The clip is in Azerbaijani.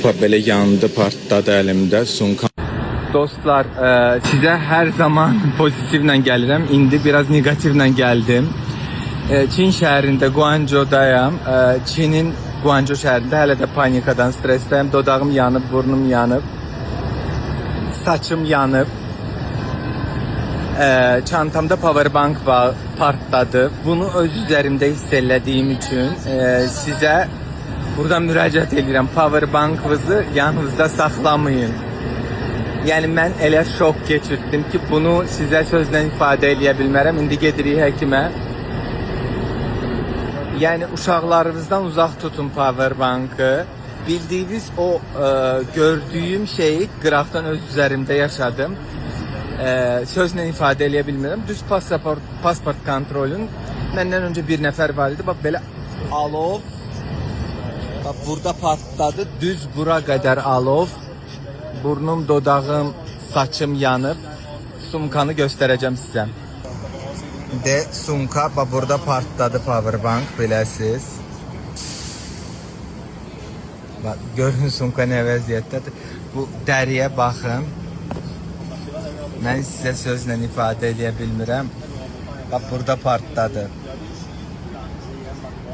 belə yandı, partladı əlimdə sumka. Dostlar, sizə hər zaman pozitivlə gəlirəm. İndi biraz negativlə gəldim. Çin şəhərində Guangzhou'dayam. Çinin Guangzhou şəhərində hələ də panikadan, stressdəyim. Dodağım yanıb, burnum yanıb. Saçım yanıb. Çantamda powerbank partladı. Bunu öz üzərimdə hiss elədiyim üçün sizə buradan müraciət edirəm. Powerbankınızı yanınızda saxlamayın. Yəni mən elə şok keçirdim ki, bunu sizə sözlə ifadə eləyə bilmərəm. İndi gedirik həkimə. Yəni uşaqlarınızdan uzaq tutun powerbankı. Bildiyiniz o gördüyüm şeyi qıraqdan öz üzərimdə yaşadım. Sözlə ifadə eləyə bilmirəm. Düz pasport kontrolün məndən öncə bir nəfər var idi. Bax belə alov. Bax burada partladı. Düz bura qədər alov. Burnum, dodağım, saçım yanıb. Sumkanı göstərəcəm sizə. De sumka bax burada partladı powerbank biləsiz. Bax görün sumka nə vəziyyətdədir. Bu dəriyə baxın. Mən sizə sözlə ifadə edə bilmirəm. Bax burada partladı.